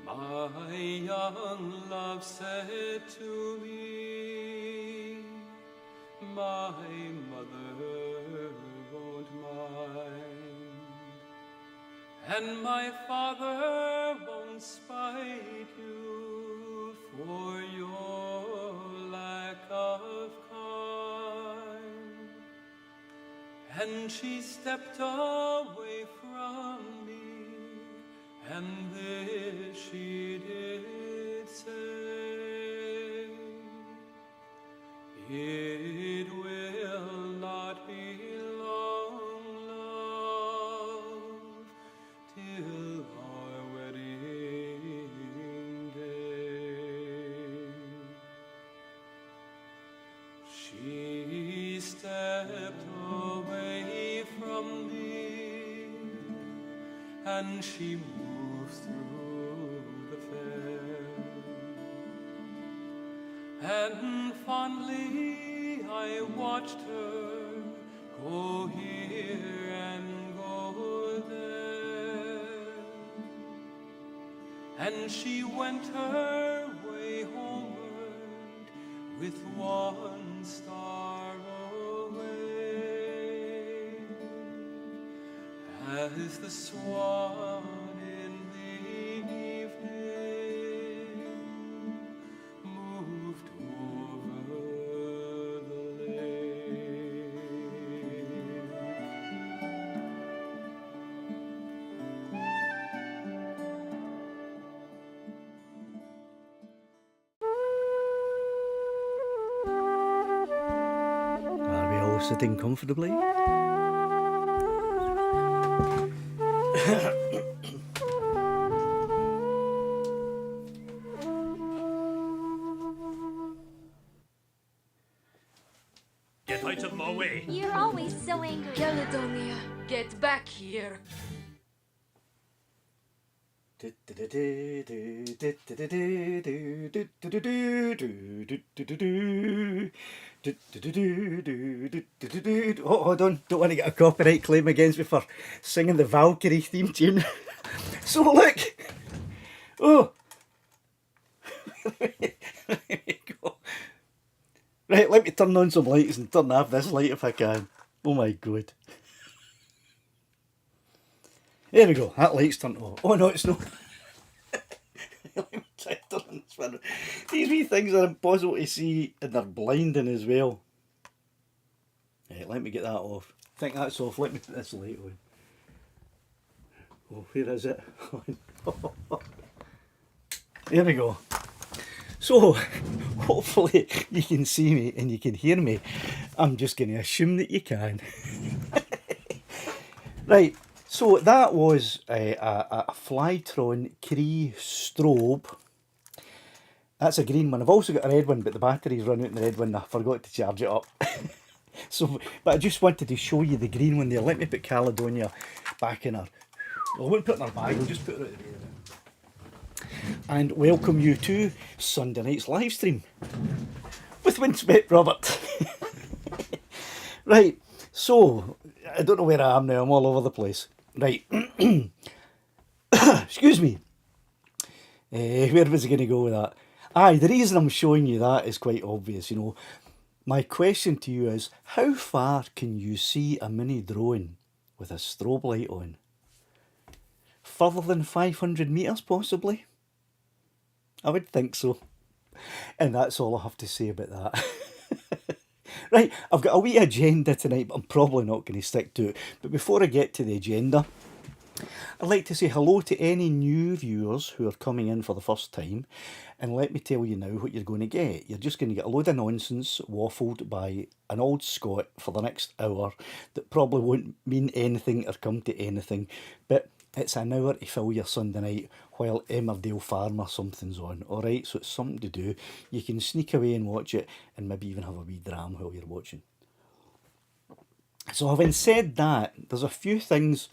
My young love said to me, my mother won't mind, and my father won't spite you for your lack of kind. And she stepped away from me, and this she did say, it will not be long, love, till our wedding day. She stepped away from me, and she moved through the fair, and fondly I watched her go here and go there, and she went her way homeward with one star away, as the swan in the evening moved over the lake. Are we all sitting comfortably? Get out of my way! You're always so angry. Caledonia, get back here. Oh, hold on, don't want to get a copyright claim against me for singing the Valkyrie theme tune. So look, oh, there we go. Right, let me turn on some lights and turn off this light if I can. Oh my god. There we go, that light's turned off. Oh no, it's not. Let me try to turn on this one. These wee things are impossible to see and they're blinding as well. Right, let me get that off. I think that's off. Let me put this light on. Oh, where is it? There we go. So, hopefully you can see me and you can hear me. I'm just going to assume that you can. Right, so that was a Flytron Cree strobe. That's a green one. I've also got a red one, but the battery's run out in the red one. I forgot to charge it up. So, but I just wanted to show you the green one there. Let me put Caledonia back in her. I won't put it in her bag, I'll just put her out there. And welcome you to Sunday night's live stream with Windswept Robert. Right, so I don't know where I am now, I'm all over the place. Right, excuse me. Where was I going to go with that? Aye, the reason I'm showing you that is quite obvious, you know. My question to you is, how far can you see a mini drone with a strobe light on? Further than 500 metres possibly? I would think so. And that's all I have to say about that. Right, I've got a wee agenda tonight, but I'm probably not going to stick to it. But before I get to the agenda, I'd like to say hello to any new viewers who are coming in for the first time. And let me tell you now what you're going to get. You're just going to get a load of nonsense waffled by an old Scot for the next hour that probably won't mean anything or come to anything. But it's an hour to fill your Sunday night while Emmerdale Farm or something's on. Alright, so it's something to do. You can sneak away and watch it and maybe even have a wee dram while you're watching. So having said that, there's a few things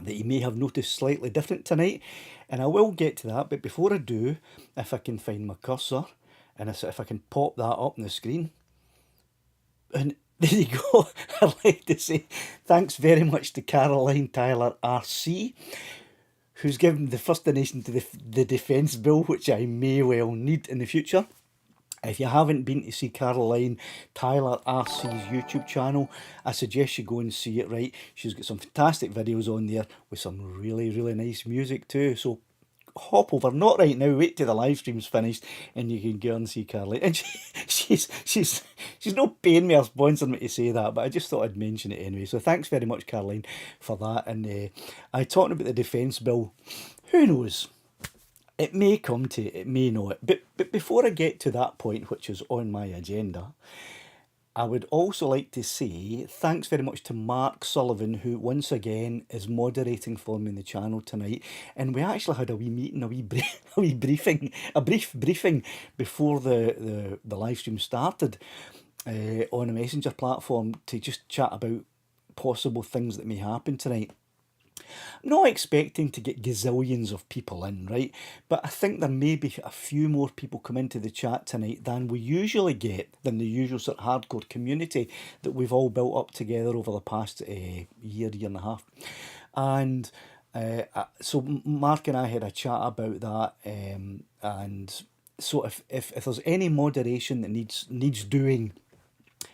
that you may have noticed slightly different tonight, and I will get to that, but before I do, if I can find my cursor, and if I can pop that up on the screen, and there you go. I'd like to say thanks very much to Caroline Tyler RC, who's given the first donation to the defence bill, which I may well need in the future. If you haven't been to see Caroline Tyler RC's YouTube channel, I suggest you go and see it, right? She's got some fantastic videos on there with some really, really nice music too. So hop over, not right now, wait till the live stream's finished and you can go and see Caroline. And she's not paying me or sponsoring me to say that, but I just thought I'd mention it anyway. So thanks very much, Caroline, for that. And I talking about the defence bill, who knows? It may come to it, it may not. But before I get to that point, which is on my agenda, I would also like to say thanks very much to Mark Sullivan, who once again is moderating for me in the channel tonight. And we actually had a wee meeting, a brief briefing before the live stream started on a messenger platform to just chat about possible things that may happen tonight. Not expecting to get gazillions of people in, right? But I think there may be a few more people come into the chat tonight than we usually get, than the usual sort of hardcore community that we've all built up together over the past year and a half. And so Mark and I had a chat about that. And so if there's any moderation that needs doing,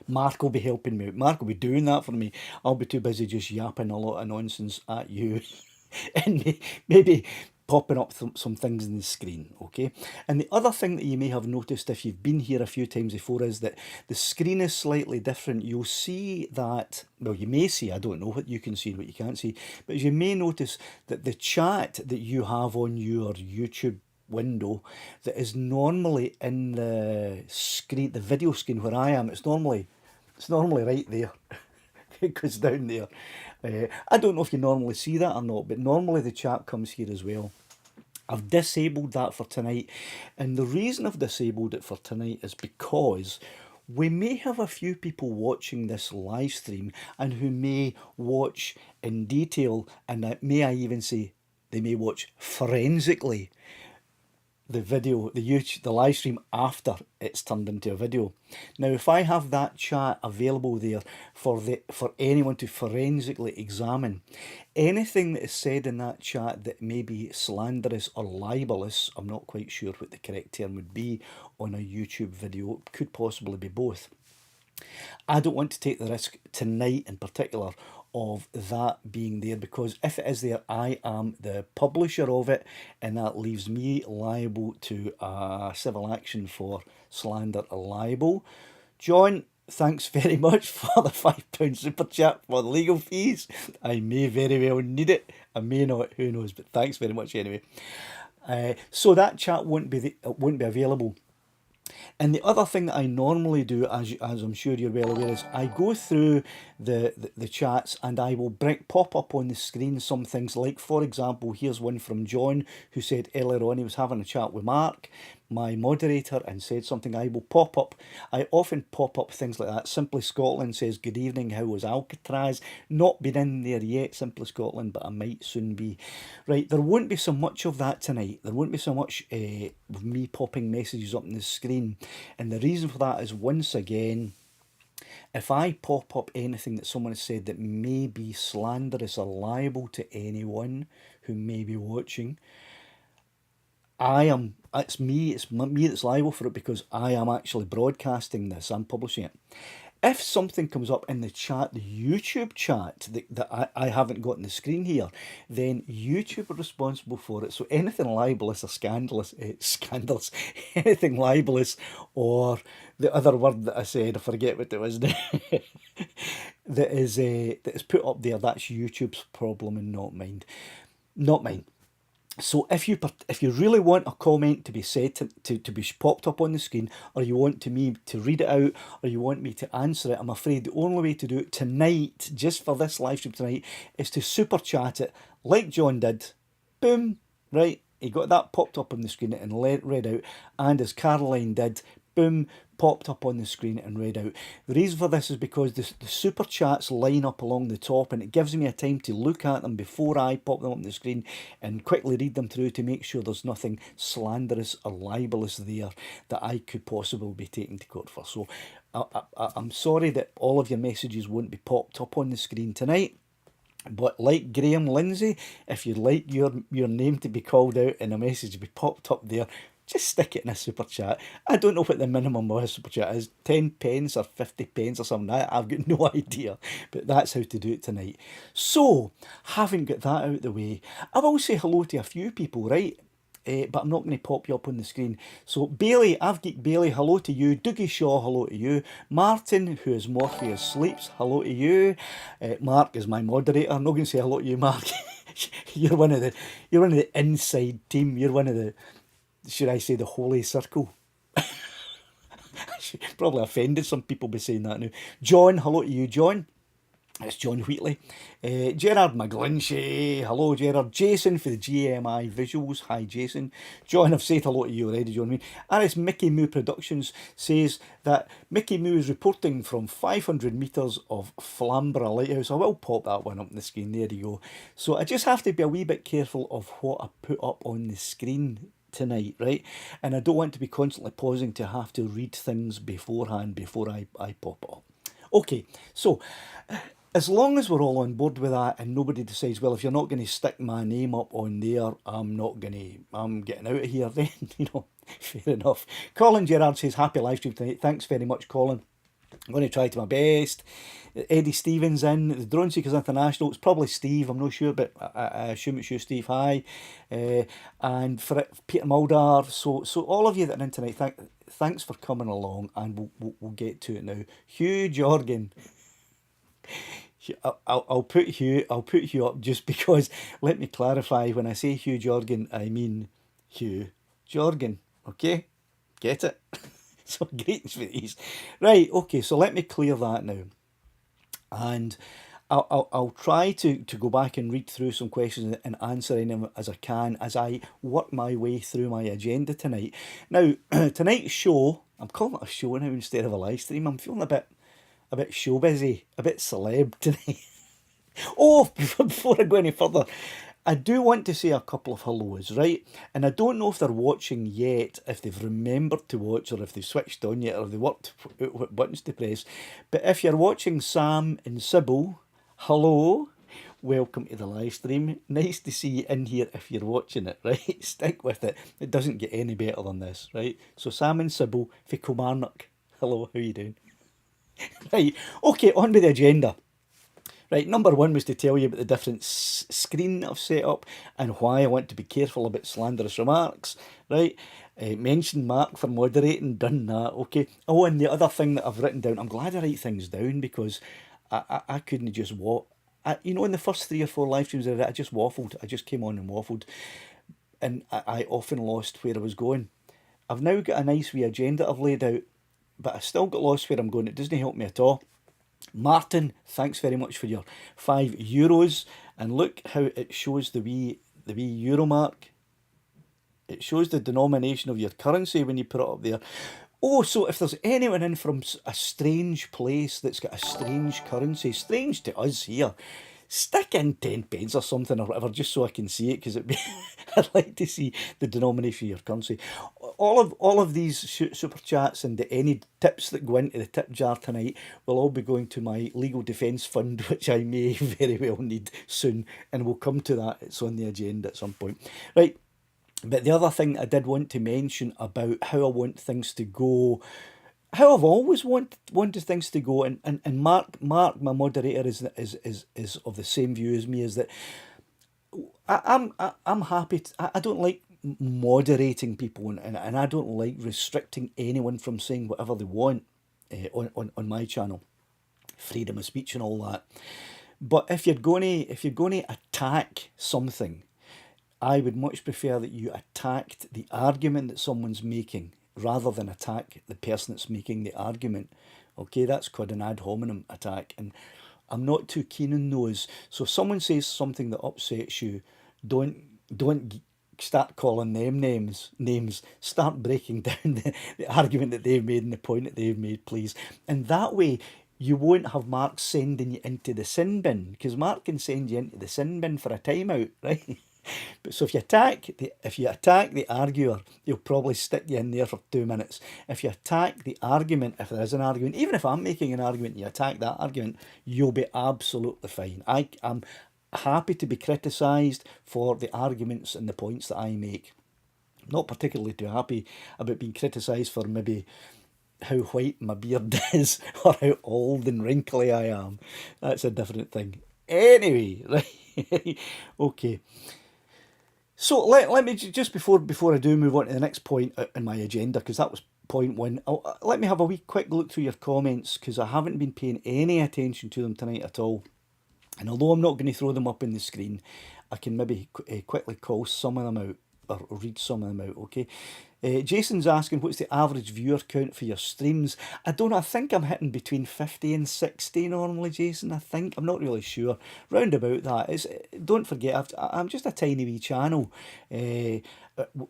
Mark will be helping me out. Mark will be doing that for me. I'll be too busy just yapping a lot of nonsense at you and maybe popping up some things in the screen, okay? And the other thing that you may have noticed if you've been here a few times before is that the screen is slightly different. You'll see that, well, you may see, I don't know what you can see and what you can't see, but you may notice that the chat that you have on your YouTube window that is normally in the screen, the video screen where I am, it's normally right there. It goes down there. I don't know if you normally see that or not, but normally the chat comes here as well. I've disabled that for tonight, and the reason I've disabled it for tonight is because we may have a few people watching this live stream and who may watch in detail, and may I even say they may watch forensically the video, the live stream after it's turned into a video. Now, if I have that chat available there for anyone to forensically examine, anything that is said in that chat that may be slanderous or libelous, I'm not quite sure what the correct term would be on a YouTube video, it could possibly be both. I don't want to take the risk tonight in particular of that being there, because if it is there, I am the publisher of it, and that leaves me liable to civil action for slander or libel. John, thanks very much for the £5 super chat for the legal fees. I may very well need it, I may not, who knows, but thanks very much anyway. So that chat won't be available. And the other thing that I normally do, as I'm sure you're well aware, is I go through the chats and I will pop up on the screen some things, like, for example, here's one from John who said earlier on he was having a chat with Mark, my moderator, and said something. I often pop up things like that. Simply Scotland says, good evening, how was Alcatraz? Not been in there yet, Simply Scotland, but I might soon be. Right, there won't be so much of that tonight. There won't be so much of me popping messages up on the screen. And the reason for that is, once again, if I pop up anything that someone has said that may be slanderous or liable to anyone who may be watching, it's me that's liable for it, because I am actually broadcasting this, I'm publishing it. If something comes up in the chat, the YouTube chat, that I haven't got on the screen here, then YouTube are responsible for it. So anything libelous or scandalous, anything libelous, or the other word that I said, I forget what it was now, that is put up there, that's YouTube's problem and not mine. Not mine. So if you really want a comment to be said, to be popped up on the screen, or you want me to read it out, or you want me to answer it, I'm afraid the only way to do it tonight, just for this live stream tonight, is to super chat it like John did. Boom, right? He got that popped up on the screen and read out, and as Caroline did, boom, popped up on the screen and read out. The reason for this is because the super chats line up along the top, and it gives me a time to look at them before I pop them up on the screen and quickly read them through to make sure there's nothing slanderous or libelous there that I could possibly be taken to court for. So I'm sorry that all of your messages won't be popped up on the screen tonight. But like Graham Lindsay, if you'd like your name to be called out and a message to be popped up there, just stick it in a super chat. I don't know what the minimum of a super chat is, 10 pence or 50 pence or something. I've got no idea, but that's how to do it tonight. So, having got that out of the way, I will say hello to a few people, right? But I'm not going to pop you up on the screen. So Bailey, I've got Bailey, hello to you. Dougie Shaw, hello to you. Martin, who is Morpheus Sleeps, hello to you. Mark is my moderator. I'm not going to say hello to you, Mark. you're one of the inside team. You're one of the, should I say, the holy circle. Probably offended some people by saying that now. John, hello to you, John. It's John Wheatley. Gerard McGlinchey. Hello, Gerard. Jason for the GMI visuals. Hi, Jason. John, I've said hello to you already, John. Aris Mickey Moo Productions says that Mickey Moo is reporting from 500 metres of Flamborough Lighthouse. I will pop that one up on the screen. There you go. So I just have to be a wee bit careful of what I put up on the screen tonight, right? And I don't want to be constantly pausing to have to read things beforehand before I pop it up. Okay, so as long as we're all on board with that and nobody decides, well, if you're not going to stick my name up on there, I'm getting out of here then, fair enough. Colin Gerard says, happy live stream tonight. Thanks very much, Colin. I'm going to try to my best. Eddie Stevens in, the Drone Seekers International. It's probably Steve, I'm not sure, but I assume it's you, Steve. Hi. And for Peter Mulder. So all of you that are in tonight, thanks for coming along, and we'll get to it now. Hugh Jorgen. I'll put Hugh up just because. Let me clarify. When I say Hugh Jorgen, I mean Hugh Jorgen. Okay, get it? So greetings for these. Right. Okay. So let me clear that now, and I'll try to go back and read through some questions and answer any as I can as I work my way through my agenda tonight. Now, tonight's show, I'm calling it a show now instead of a live stream. I'm feeling a bit show busy, a bit celeb tonight. Oh, before I go any further, I do want to say a couple of hellos, right? And I don't know if they're watching yet, if they've remembered to watch, or if they've switched on yet, or if they worked out what buttons to press. But if you're watching Sam and Sybil, hello, welcome to the live stream. Nice to see you in here if you're watching it, right? Stick with it. It doesn't get any better than this, right? So Sam and Sybil for Kilmarnock. Hello, how you doing? Right, okay, on with the agenda. Right, number one was to tell you about the different screen I've set up and why I want to be careful about slanderous remarks, right? Mentioned Mark for moderating, done that, okay. Oh, and the other thing that I've written down, I'm glad I write things down because I couldn't just in the first 3 or 4 live streams I just waffled. I just came on and waffled. And I often lost where I was going. I've now got a nice wee agenda I've laid out, but I still got lost where I'm going. It doesn't help me at all. Martin, thanks very much for your €5. And look how it shows the wee euro mark. It shows the denomination of your currency when you put it up there. Oh, so if there's anyone in from a strange place that's got a strange currency, strange to us here, stick in 10 pence or something or whatever, just so I can see it, because I'd like to see the denomination of your currency. All of these super chats and any tips that go into the tip jar tonight will all be going to my legal defence fund, which I may very well need soon, and we'll come to that. It's on the agenda at some point. Right, but the other thing I did want to mention about how I want things to go, how I've always wanted things to go, and Mark, my moderator, is of the same view as me, is that I'm happy. I don't like moderating people, and I don't like restricting anyone from saying whatever they want on my channel. Freedom of speech and all that. But if you're going to attack something, I would much prefer that you attacked the argument that someone's making rather than attack the person that's making the argument. Okay, that's called an ad hominem attack, and I'm not too keen on those. So if someone says something that upsets you, don't start calling them names. Start breaking down the argument that they've made and the point that they've made, please. And that way you won't have Mark sending you into the sin bin, because Mark can send you into the sin bin for a timeout, right? But so if you attack the arguer, he'll probably stick you in there for 2 minutes. If you attack the argument, if there is an argument, even if I'm making an argument and you attack that argument, you'll be absolutely fine. happy to be criticised for the arguments and the points that I make. Not particularly too happy about being criticised for maybe how white my beard is or how old and wrinkly I am. That's a different thing. Anyway, right, okay. So let me just before I do move on to the next point in my agenda, because that was point one. Let me have a wee quick look through your comments, because I haven't been paying any attention to them tonight at all. And although I'm not going to throw them up on the screen, I can maybe quickly call some of them out, or read some of them out, okay? Jason's asking, what's the average viewer count for your streams? I don't know, I think I'm hitting between 50 and 60 normally, Jason, I think. I'm not really sure. Round about that. Don't forget, I'm just a tiny wee channel in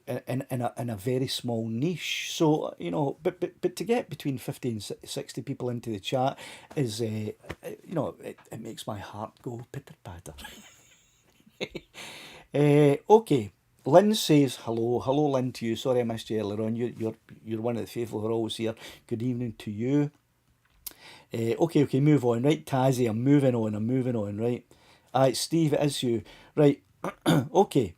a very small niche. So, you know, but to get between 50 and 60 people into the chat is, you know, it makes my heart go pitter-patter. Okay. Lynn says hello. Hello, Lynn, to you. Sorry I missed you earlier on. You're one of the faithful who are always here. Good evening to you. Okay, move on. Right, Tazzy, I'm moving on, right? Aye, Steve, it is you. Right, okay.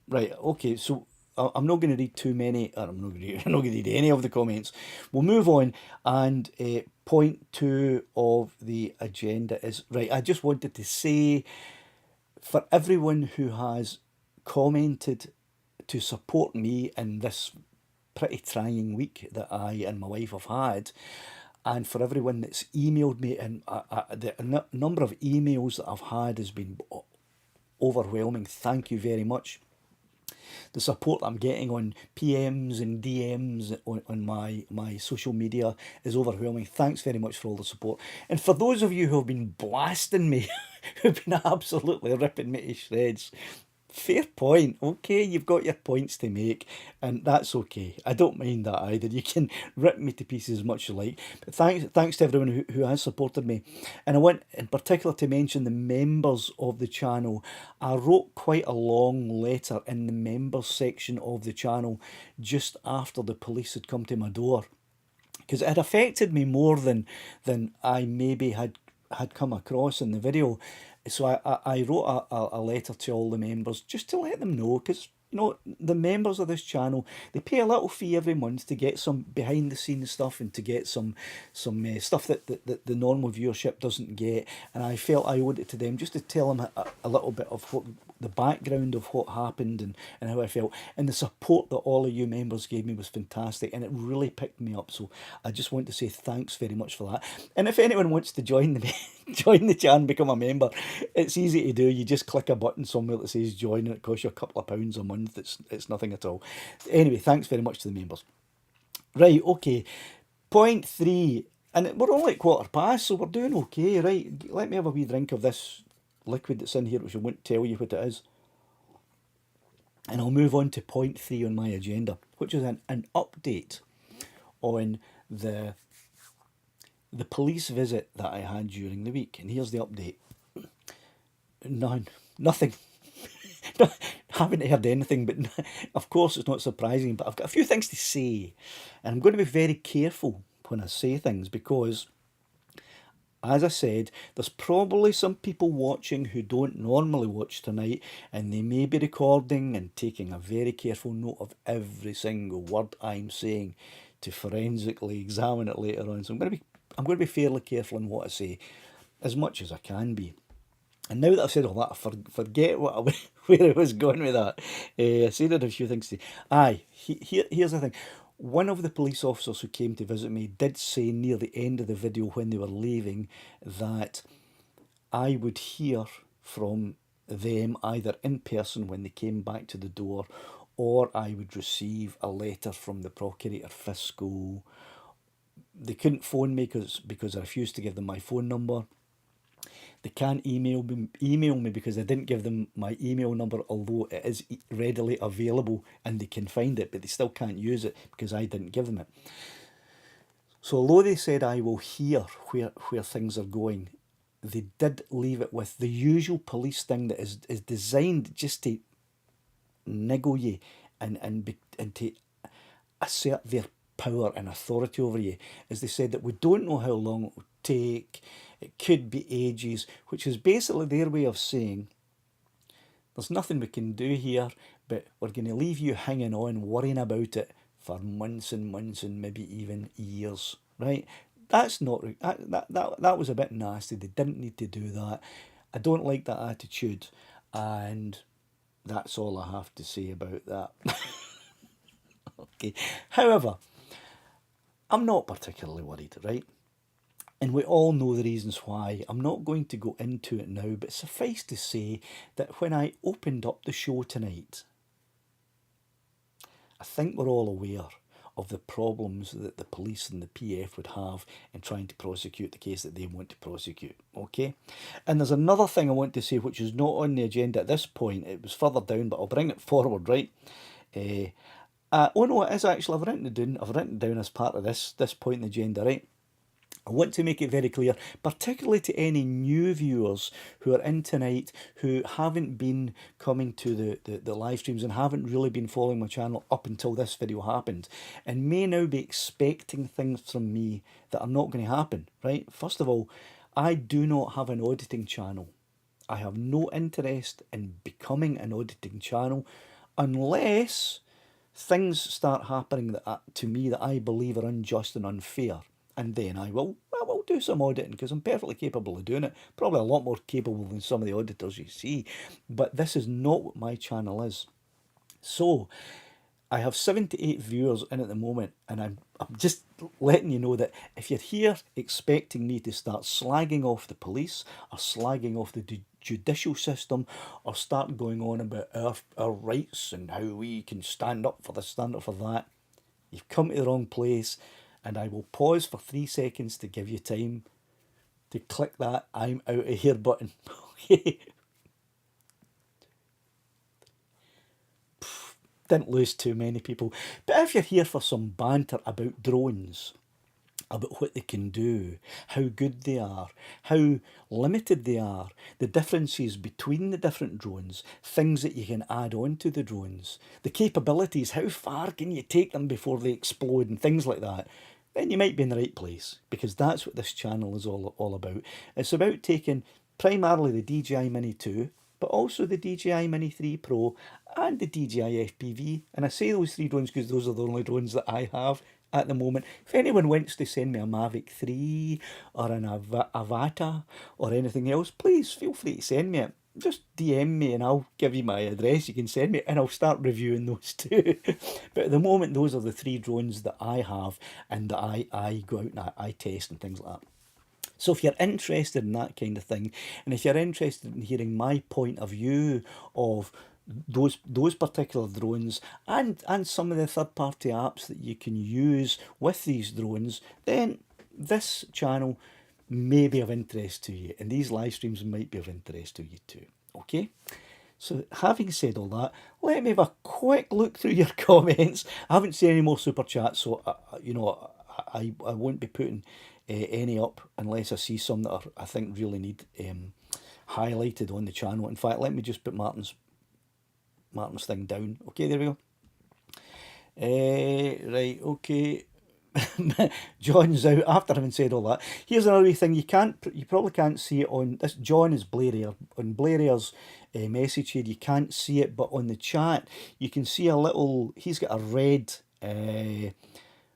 Right, okay, so I'm not going to read too many, or I'm not going to read any of the comments. We'll move on, and point 2 of the agenda is, right, I just wanted to say, for everyone who has commented to support me in this pretty trying week that I and my wife have had, and for everyone that's emailed me, and the number of emails that I've had has been overwhelming. Thank you very much. The support I'm getting on PMs and DMs on my social media is overwhelming. Thanks very much for all the support. And for those of you who have been blasting me, who've been absolutely ripping me to shreds, fair point. Okay, you've got your points to make, and that's okay. I don't mind that either. You can rip me to pieces as much as you like. But thanks to everyone who has supported me. And I want in particular to mention the members of the channel. I wrote quite a long letter in the members section of the channel just after the police had come to my door, because it had affected me more than I maybe had come across in the video. So I wrote a letter to all the members just to let them know, because, you know, the members of this channel, they pay a little fee every month to get some behind the scenes stuff and to get some stuff that the normal viewership doesn't get. And I felt I owed it to them just to tell them a little bit of what the background of what happened and how I felt. And the support that all of you members gave me was fantastic, and it really picked me up. So I just want to say thanks very much for that. And if anyone wants to join the channel, become a member, it's easy to do. You just click a button somewhere that says join, and it costs you a couple of pounds a month. It's nothing at all. Anyway, thanks very much to the members. Right, okay. Point 3, and we're only at 1:15, so we're doing okay, right? Let me have a wee drink of this liquid that's in here, which I won't tell you what it is. And I'll move on to point 3 on my agenda, which is an update on the police visit that I had during the week. And here's the update. Nothing. Haven't heard anything, but of course it's not surprising, but I've got a few things to say, and I'm going to be very careful when I say things, because, as I said, there's probably some people watching who don't normally watch tonight, and they may be recording and taking a very careful note of every single word I'm saying to forensically examine it later on. So I'm going to be fairly careful in what I say, as much as I can be. And now that I've said all that, I forget where I was going with that. I said a few things to you. Here's the thing. One of the police officers who came to visit me did say near the end of the video when they were leaving that I would hear from them either in person when they came back to the door, or I would receive a letter from the Procurator Fiscal. They couldn't phone me because I refused to give them my phone number. They can't email me because I didn't give them my email number, although it is readily available and they can find it, but they still can't use it because I didn't give them it. So although they said I will hear where things are going, they did leave it with the usual police thing that is designed just to niggle you and to assert their power and authority over you. As they said, that we don't know how long it will take, it could be ages, which is basically their way of saying, there's nothing we can do here, but we're going to leave you hanging on, worrying about it for months and months and maybe even years, right? That's not, that was a bit nasty. They didn't need to do that. I don't like that attitude, and that's all I have to say about that. Okay. However, I'm not particularly worried, right? And we all know the reasons why. I'm not going to go into it now, but suffice to say that when I opened up the show tonight, I think we're all aware of the problems that the police and the PF would have in trying to prosecute the case that they want to prosecute, okay? And there's another thing I want to say which is not on the agenda at this point. It was further down, but I'll bring it forward, right? Oh no, it is actually, I've written it down as part of this point in the agenda, right? I want to make it very clear, particularly to any new viewers who are in tonight, who haven't been coming to the live streams and haven't really been following my channel up until this video happened, and may now be expecting things from me that are not going to happen, right? First of all, I do not have an auditing channel. I have no interest in becoming an auditing channel unless things start happening that to me that I believe are unjust and unfair. And then I will do some auditing, because I'm perfectly capable of doing it. Probably a lot more capable than some of the auditors you see. But this is not what my channel is. So I have 78 viewers in at the moment, and I'm just letting you know that if you're here expecting me to start slagging off the police or slagging off the judicial system or start going on about our rights and how we can stand up for this, stand up for that, you've come to the wrong place. And I will pause for 3 seconds to give you time to click that I'm out of here button. Okay. Didn't lose too many people. But if you're here for some banter about drones, about what they can do, how good they are, how limited they are, the differences between the different drones, things that you can add on to the drones, the capabilities, how far can you take them before they explode and things like that, then you might be in the right place, because that's what this channel is all about. It's about taking primarily the DJI Mini 2, but also the DJI Mini 3 Pro and the DJI FPV. And I say those 3 drones because those are the only drones that I have at the moment. If anyone wants to send me a Mavic 3 or an Avata or anything else, please feel free to send me it. Just DM me and I'll give you my address. You can send me and I'll start reviewing those too. But at the moment, those are the 3 drones that I have and that I go out and I test and things like that. So if you're interested in that kind of thing, and if you're interested in hearing my point of view of those particular drones and some of the third-party apps that you can use with these drones, then this channel may be of interest to you, and these live streams might be of interest to you too. Okay, so having said all that, let me have a quick look through your comments. I haven't seen any more super chats, so I won't be putting any up unless I see some that I think really need highlighted on the channel. In fact, let me just put Martin's thing down. Okay, there we go. Right, okay. John's out after having said all that. Here's another wee thing. You probably can't see it on this. John is Blair Air. On Blair Air's message here, you can't see it, but on the chat you can see a little. He's got a red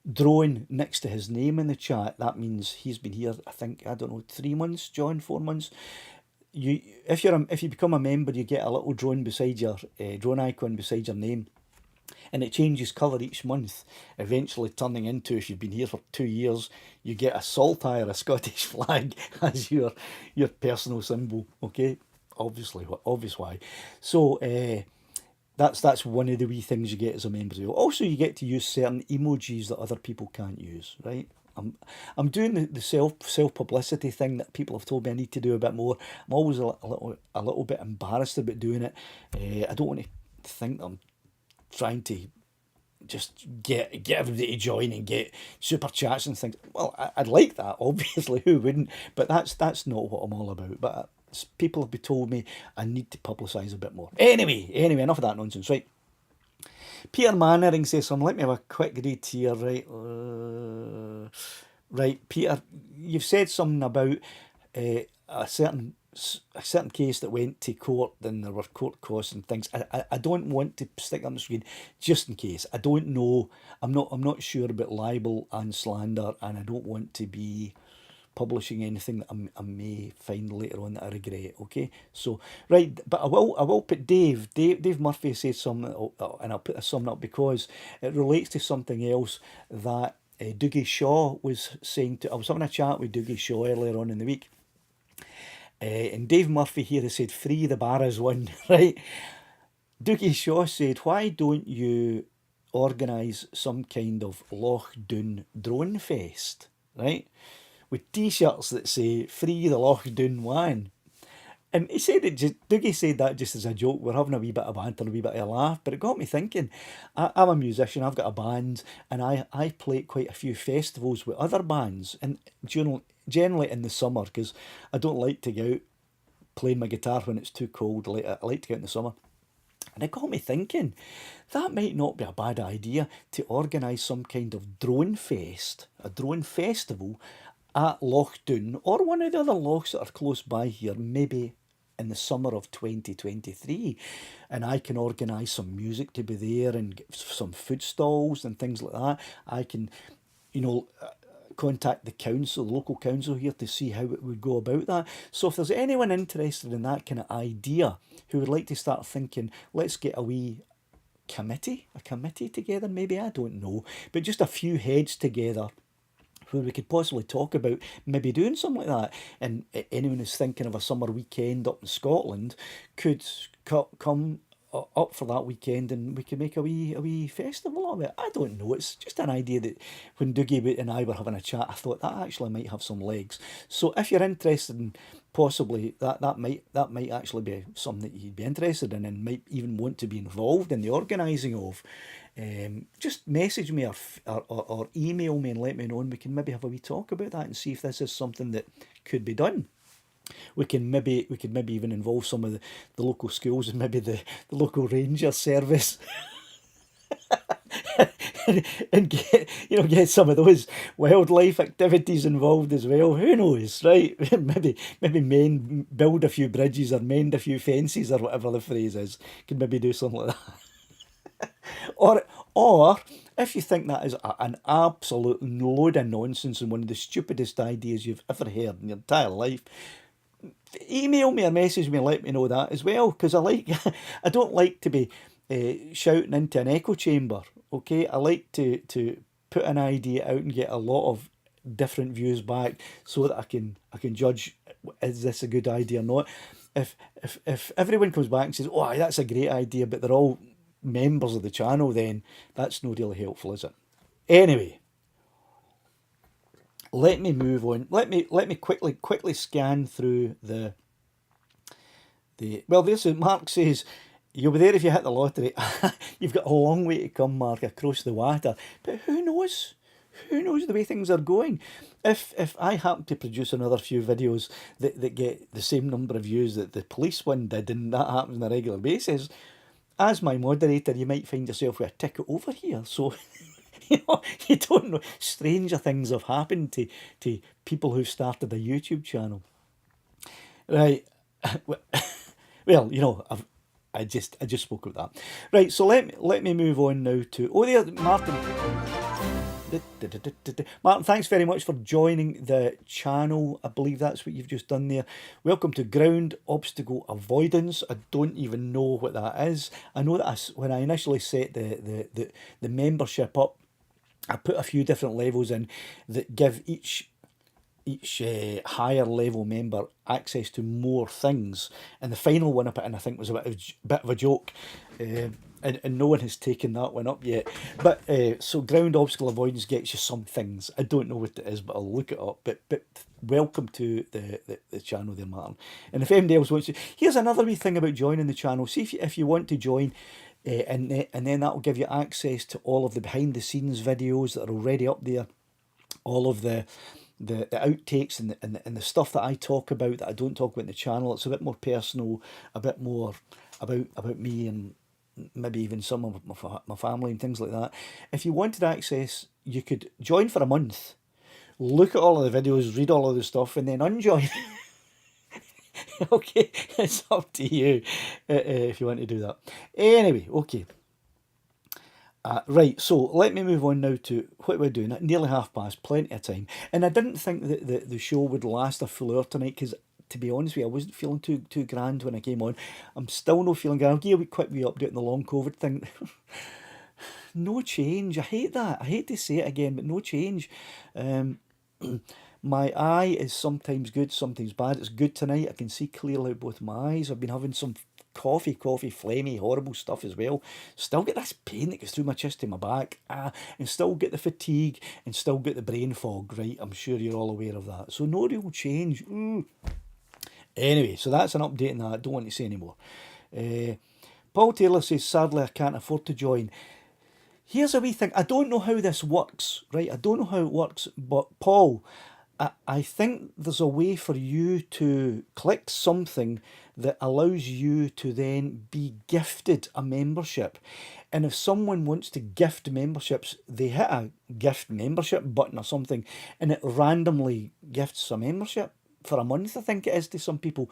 drone next to his name in the chat. That means he's been here, I think, I don't know, 3 months, John, 4 months. If you become a member, you get a little drone beside your drone icon beside your name, and it changes colour each month, eventually turning into, if you've been here for 2 years, you get a saltire, a Scottish flag, as your personal symbol. Okay, obvious why. So that's one of the wee things you get as a member. Also, you get to use certain emojis that other people can't use, right? I'm doing the self publicity thing that people have told me I need to do a bit more. I'm always a little bit embarrassed about doing it. I don't want to think that I'm trying to just get everybody to join and get super chats and things. Well, I'd like that, obviously, who wouldn't? But that's not what I'm all about. But people have told me I need to publicise a bit more. Anyway, enough of that nonsense, right? Peter Mannering says something. Let me have a quick read here, right? Right, Peter, you've said something about a certain case that went to court, and there were court costs and things. I don't want to stick on the screen just in case. I don't know. I'm not sure about libel and slander, and I don't want to be publishing anything that I may find later on that I regret. Okay, so right, but I will put Dave Murphy said something, and I'll put this something up because it relates to something else that Dougie Shaw was saying. I was having a chat with Dougie Shaw earlier on in the week. And Dave Murphy here has said, free the Barras one, right? Dougie Shaw said, why don't you organise some kind of Loch Doon drone fest, right? With t-shirts that say, free the Loch Doon one. And he said it just, Dougie said that just as a joke. We're having a wee bit of banter, a wee bit of a laugh, but it got me thinking. I'm a musician, I've got a band, and I play at quite a few festivals with other bands, and generally in the summer, because I don't like to go out playing my guitar when it's too cold. I like to go out in the summer. And it got me thinking, that might not be a bad idea to organise some kind of drone fest, a drone festival at Loch Doon, or one of the other lochs that are close by here, maybe in the summer of 2023, and I can organise some music to be there and get some food stalls and things like that. I can, contact the council, the local council here, to see how it would go about that. So if there's anyone interested in that kind of idea who would like to start thinking, let's get a committee together, maybe, I don't know, but just a few heads together where we could possibly talk about maybe doing something like that. And anyone who's thinking of a summer weekend up in Scotland could come up for that weekend, and we could make a wee festival of it. I don't know. It's just an idea that when Dougie and I were having a chat, I thought that actually might have some legs. So if you're interested in possibly that might actually be something that you'd be interested in and might even want to be involved in the organising of, just message me or email me and let me know, and we can maybe have a wee talk about that and see if this is something that could be done. We could maybe even involve some of the local schools and maybe the local ranger service. and get some of those wildlife activities involved as well. Who knows, right? maybe build a few bridges or mend a few fences or whatever the phrase is. Could maybe do something like that. Or if you think that is an absolute load of nonsense and one of the stupidest ideas you've ever heard in your entire life, email me or message me and let me know that as well, because I don't like to be shouting into an echo chamber. Okay, I like to put an idea out and get a lot of different views back so that I can judge, is this a good idea or not. If everyone comes back and says, oh, that's a great idea, but they're all members of the channel, then that's not really helpful, is it? Anyway, let me move on. Let me quickly scan through the. Well, this is Mark says, you'll be there if you hit the lottery. You've got a long way to come, Mark, across the water. But who knows? Who knows the way things are going? If I happen to produce another few videos that get the same number of views that the police one did, and that happens on a regular basis, as my moderator, you might find yourself with a ticket over here. So, you don't know. Stranger things have happened to people who've started a YouTube channel. Right. Well, I just spoke of that. Right, so let me move on now to... Oh, there, Martin. Martin, thanks very much for joining the channel. I believe that's what you've just done there. Welcome to Ground Obstacle Avoidance. I don't even know what that is. I know that when I initially set the membership up, I put a few different levels in that give each higher level member access to more things, and the final one I put in, I think, was a bit of a joke, and no one has taken that one up yet. But so Ground Obstacle Avoidance gets you some things. I don't know what it is, but I'll look it up. But welcome to the channel there, Martin. And if anybody else wants to, here's another wee thing about joining the channel. See if you want to join. And then that will give you access to all of the behind the scenes videos that are already up there, all of the outtakes and the stuff that I talk about that I don't talk about in the channel. It's a bit more personal, a bit more about me, and maybe even some of my family and things like that. If you wanted access, you could join for a month, look at all of the videos, read all of the stuff, and then unjoin. Okay, it's up to you if you want to do that. Anyway, okay. Right, so let me move on now to what we're doing. Nearly 30:30, plenty of time. And I didn't think that the show would last a full hour tonight because, to be honest with you, I wasn't feeling too grand when I came on. I'm still not feeling grand. I'll give you a quick wee update on the long COVID thing. No change. I hate that. I hate to say it again, but no change. My eye is sometimes good, sometimes bad. It's good tonight. I can see clearly out both my eyes. I've been having some coffee, phlegmy, horrible stuff as well. Still get this pain that goes through my chest to my back. And still get the fatigue and still get the brain fog, right? I'm sure you're all aware of that. So no real change. Anyway, so that's an update on that. I don't want to say anymore. Paul Taylor says, sadly, I can't afford to join. Here's a wee thing. I don't know how this works, right? I don't know how it works, but Paul, I think there's a way for you to click something that allows you to then be gifted a membership. And if someone wants to gift memberships, they hit a gift membership button or something, and it randomly gifts a membership for a month, I think it is, to some people.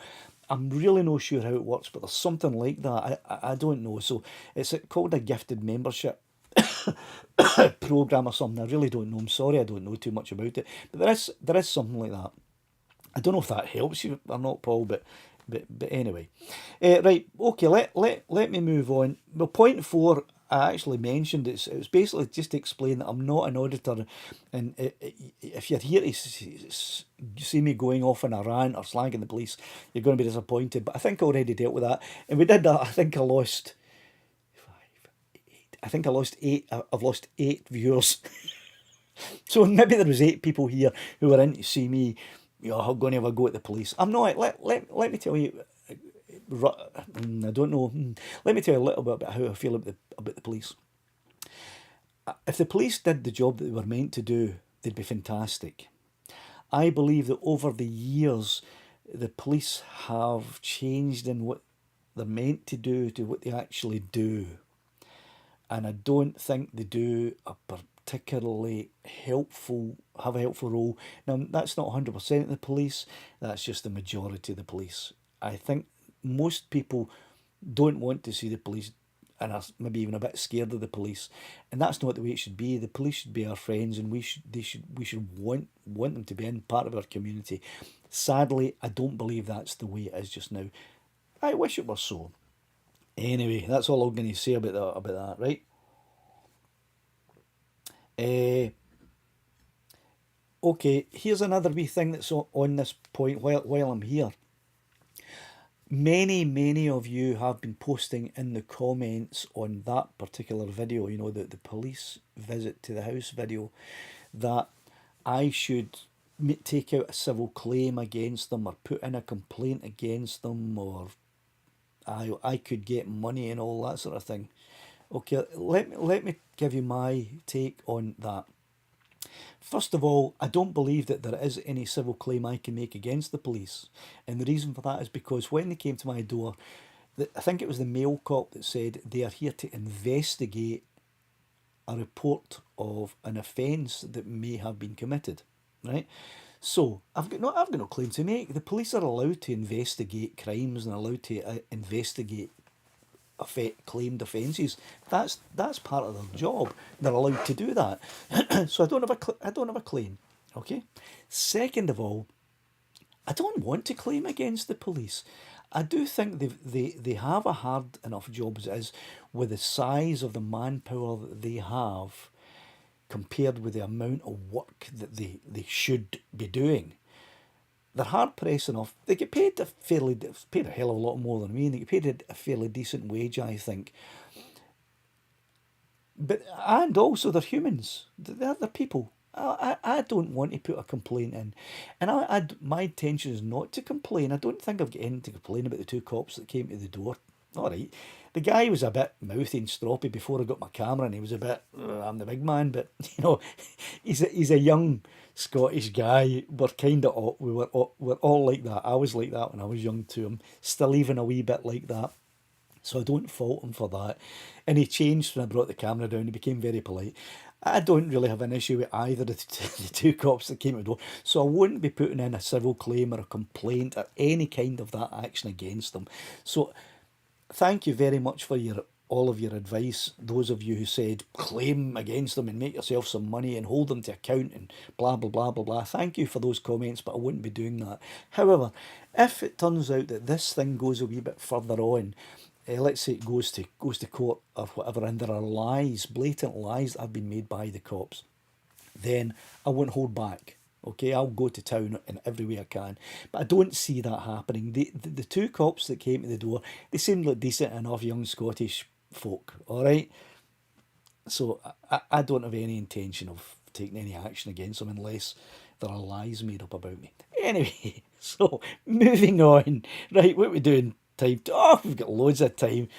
I'm really not sure how it works, but there's something like that. I don't know. So it's called a gifted membership program or something. I really don't know. I'm sorry, I don't know too much about it. But there is something like that. I don't know if that helps you or not, Paul, but anyway. Right, okay, let me move on. Well, point 4, I actually mentioned it was basically just to explain that I'm not an auditor, and if you're here to see me going off on a rant or slagging the police, you're going to be disappointed. But I think I already dealt with that, and we did that. I think I lost 8. I've lost 8 viewers. So maybe there was 8 people here who were in to see me, going to have a go at the police. I'm not. Let me tell you. I don't know. Let me tell you a little bit about how I feel about the police. If the police did the job that they were meant to do, they'd be fantastic. I believe that over the years, the police have changed in what they're meant to do to what they actually do. And I don't think they do a particularly have a helpful role. Now, that's not 100% of the police, that's just the majority of the police. I think most people don't want to see the police and are maybe even a bit scared of the police. And that's not the way it should be. The police should be our friends, and we should want them to be in part of our community. Sadly, I don't believe that's the way it is just now. I wish it were so. Anyway, that's all I'm going to say about that, right? Okay, here's another wee thing that's on this point while I'm here. Many of you have been posting in the comments on that particular video, the police visit to the house video, that I should take out a civil claim against them or put in a complaint against them, or I could get money and all that sort of thing. Okay, let me give you my take on that. First of all, I don't believe that there is any civil claim I can make against the police. And the reason for that is because when they came to my door, I think it was the male cop that said they are here to investigate a report of an offence that may have been committed, right? So I've got no claim to make. The police are allowed to investigate crimes and allowed to investigate claimed offences. That's part of their job. They're allowed to do that. So I don't have a claim. Okay. Second of all, I don't want to claim against the police. I do think they have a hard enough job as it is, with the size of the manpower that they have compared with the amount of work that they should be doing. They're hard pressed enough. They get paid a hell of a lot more than me, and they get paid a fairly decent wage, I think. And also they're humans. They're people. I don't want to put a complaint in, and my intention is not to complain. I don't think I've got anything to complain about the 2 cops that came to the door. All right, the guy was a bit mouthy and stroppy before I got my camera, and he was a bit, I'm the big man, but he's a young Scottish guy. We're all like that. I was like that when I was young too. I'm still even a wee bit like that. So I don't fault him for that. And he changed when I brought the camera down. He became very polite. I don't really have an issue with either of the two cops that came to the door. So I wouldn't be putting in a civil claim or a complaint or any kind of that action against them. So thank you very much for all of your advice. Those of you who said claim against them and make yourself some money and hold them to account and blah blah blah blah blah. Thank you for those comments, but I wouldn't be doing that. However, if it turns out that this thing goes a wee bit further on, let's say it goes to court or whatever, and there are lies, blatant lies that have been made by the cops, then I won't hold back. Okay, I'll go to town in every way I can. But I don't see that happening. The two cops that came to the door, they seemed like decent enough young Scottish folk, all right? So I don't have any intention of taking any action against them unless there are lies made up about me. Anyway, so moving on. Right, what are we doing? Time. Oh, we've got loads of time.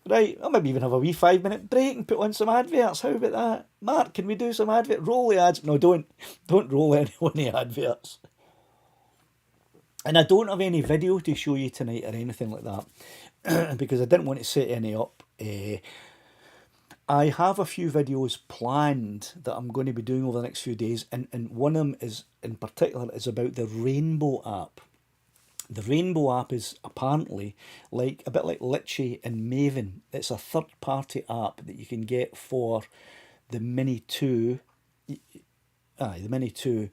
Right, I'll maybe even have a wee 5-minute break and put on some adverts. How about that? Mark, can we do some adverts? Roll the ads. No, don't roll any adverts. And I don't have any video to show you tonight or anything like that because I didn't want to set any up. I have a few videos planned that I'm going to be doing over the next few days, and one of them is in particular is about the Rainbow app. The Rainbow app is apparently like a bit like Litchi and Maven. It's a third-party app that you can get for the Mini 2. The Mini 2,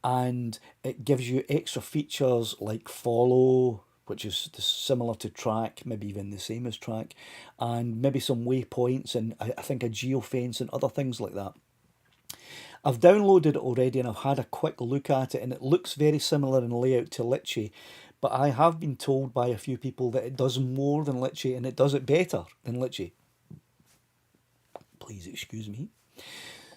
and it gives you extra features like follow, which is similar to track, maybe even the same as track, and maybe some waypoints, and I think a geofence and other things like that. I've downloaded it already and I've had a quick look at it, and it looks very similar in layout to Litchi, but I have been told by a few people that it does more than Litchi and it does it better than Litchi. Please excuse me.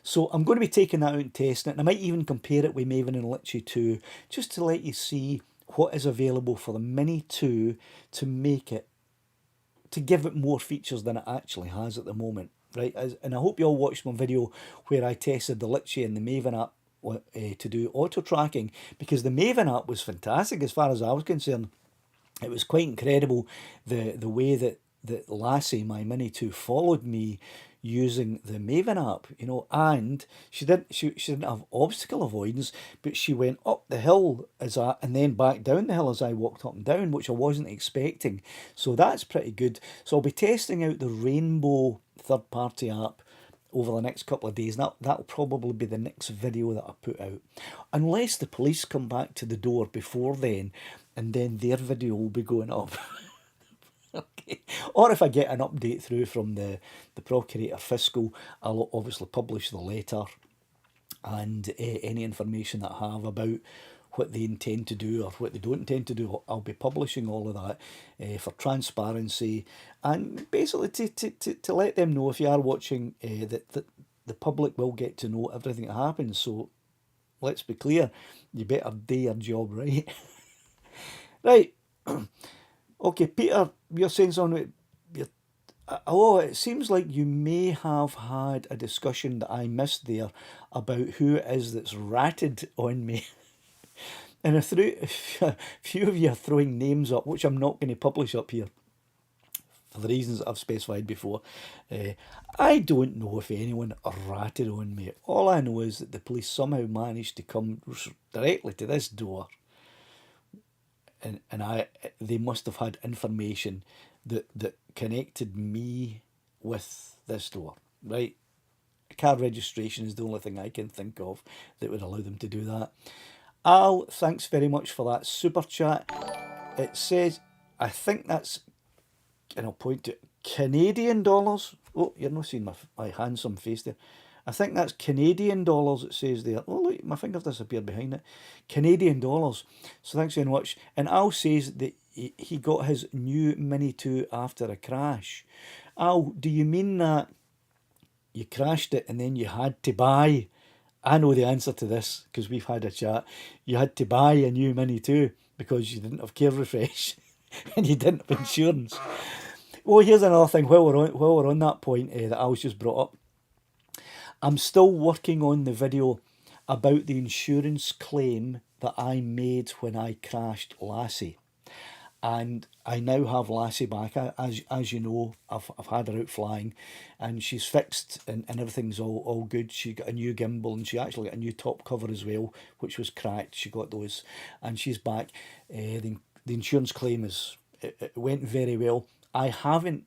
So I'm going to be taking that out and testing it, and I might even compare it with Maven and Litchi 2, just to let you see what is available for the Mini 2 to make it, to give it more features than it actually has at the moment. Right, and I hope you all watched my video where I tested the Litchi and the Maven app to do auto tracking, because the Maven app was fantastic as far as I was concerned. It was quite incredible the way that Lassie, my Mini 2, followed me using the Maven app, you know, and she didn't have obstacle avoidance, but she went up the hill and then back down the hill as I walked up and down, which I wasn't expecting. So that's pretty good. So I'll be testing out the Rainbow third-party app over the next couple of days. That'll probably be the next video that I put out, unless the police come back to the door before then, and then their video will be going up. Okay. Or if I get an update through from the Procurator Fiscal, I'll obviously publish the letter and any information that I have about what they intend to do or what they don't intend to do. I'll be publishing all of that for transparency, and basically to let them know, if you are watching, that the public will get to know everything that happens. So let's be clear, you better do your job right. Right. Okay, Peter, you're saying something. Oh, it seems like you may have had a discussion that I missed there about who it is that's ratted on me. And a few of you are throwing names up, which I'm not going to publish up here for the reasons that I've specified before. I don't know if anyone ratted on me. All I know is that the police somehow managed to come directly to this door, and they must have had information that connected me with this door, right? Car registration is the only thing I can think of that would allow them to do that. Al, thanks very much for that super chat. It says, I think that's, and I'll point to Canadian dollars. Oh, you're not seeing my handsome face there. I think that's Canadian dollars, it says there. Oh, look, my finger disappeared behind it. Canadian dollars. So thanks very much. And Al says that he got his new Mini 2 after a crash. Al, do you mean that you crashed it and then you had to buy? I know the answer to this because we've had a chat. You had to buy a new Mini 2 because you didn't have care refresh and you didn't have insurance. Well, here's another thing while we're on that point that Al's just brought up. I'm still working on the video about the insurance claim that I made when I crashed Lassie. and I now have Lassie back. As you know, I've had her out flying, and she's fixed, and everything's all good. She got a new gimbal, and she actually got a new top cover as well, which was cracked. She got those, and she's back. The insurance claim it went very well. I haven't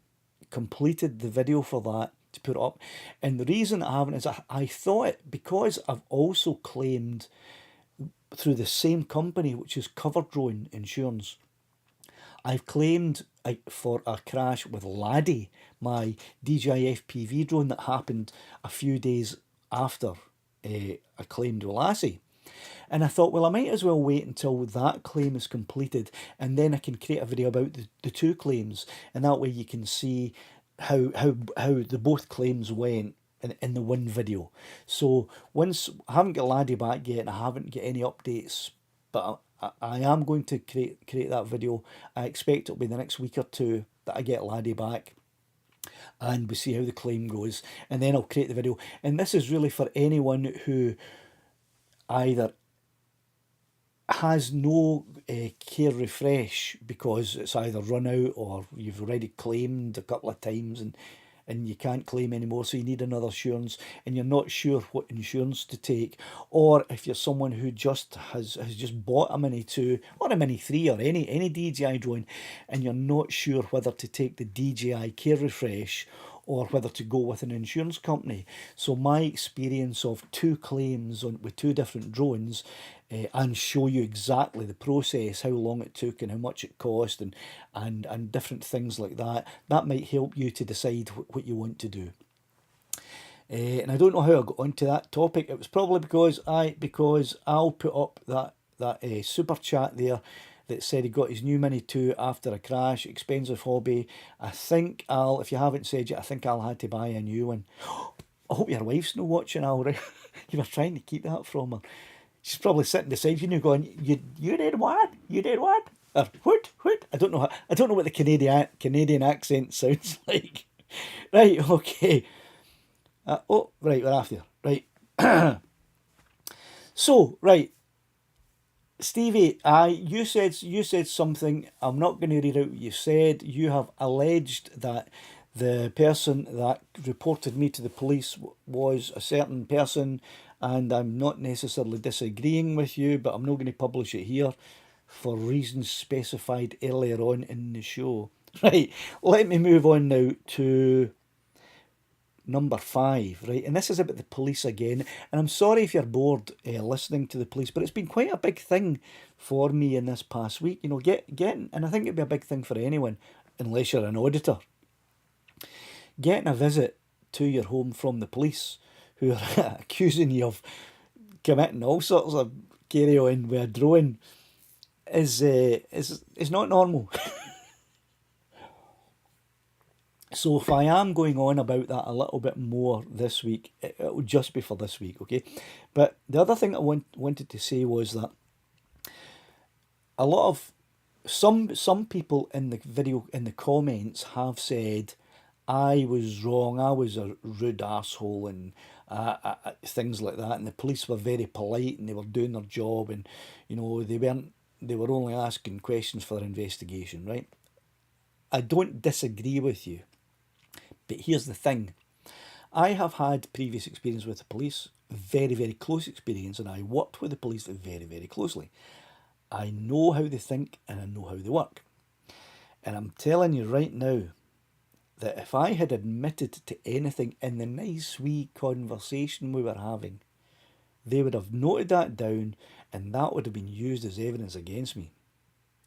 completed the video for that to put up, and the reason I haven't is I thought, because I've also claimed through the same company, which is Cover Drone Insurance, I've claimed for a crash with Laddie, my DJI FPV drone that happened a few days after I claimed with Lassie. And I thought, well, I might as well wait until that claim is completed, and then I can create a video about the two claims, and that way you can see how the both claims went in the one video. So once I haven't got Laddie back yet, and I haven't got any updates, but I am going to create that video. I expect it'll be the next week or two that I get Laddie back, and we see how the claim goes, and then I'll create the video. And this is really for anyone who either has no care refresh because it's either run out, or you've already claimed a couple of times and you can't claim anymore, so you need another insurance and you're not sure what insurance to take, or if you're someone who just has just bought a Mini 2 or a Mini 3 or any DJI drone, and you're not sure whether to take the DJI Care Refresh or whether to go with an insurance company. So my experience of two claims with two different drones, and show you exactly the process, how long it took and how much it cost, and different things like that. That might help you to decide what you want to do. And I don't know how I got onto that topic. It was probably because Al put up that super chat there that said he got his new Mini 2 after a crash, expensive hobby. I think, Al, if you haven't said yet, I think Al had to buy a new one. I hope your wife's not watching, Al, right? You were trying to keep that from her. She's probably sitting beside you going, you did what? You did what? Or what? I don't know what the Canadian accent sounds like. Right, okay. Right, we're after. Right. So, right. Stevie, you said something. I'm not going to read out what you said. You have alleged that the person that reported me to the police was a certain person, and I'm not necessarily disagreeing with you, but I'm not going to publish it here for reasons specified earlier on in the show. Right, let me move on now to number 5, right? And this is about the police again. And I'm sorry if you're bored listening to the police, but it's been quite a big thing for me in this past week. You know, getting, and I think it'd be a big thing for anyone, unless you're an auditor, getting a visit to your home from the police, who are accusing you of committing all sorts of carry on with a drone, is not normal. So if I am going on about that a little bit more this week, it will just be for this week, okay? But the other thing I wanted to say was that a lot of some people in the video, in the comments, have said I was wrong, I was a rude arsehole, and things like that, and the police were very polite and they were doing their job, and you know, they were only asking questions for their investigation, right? I don't disagree with you. But here's the thing. I have had previous experience with the police, very, very close experience, and I worked with the police very, very closely. I know how they think and I know how they work. And I'm telling you right now that if I had admitted to anything in the nice wee conversation we were having, they would have noted that down and that would have been used as evidence against me.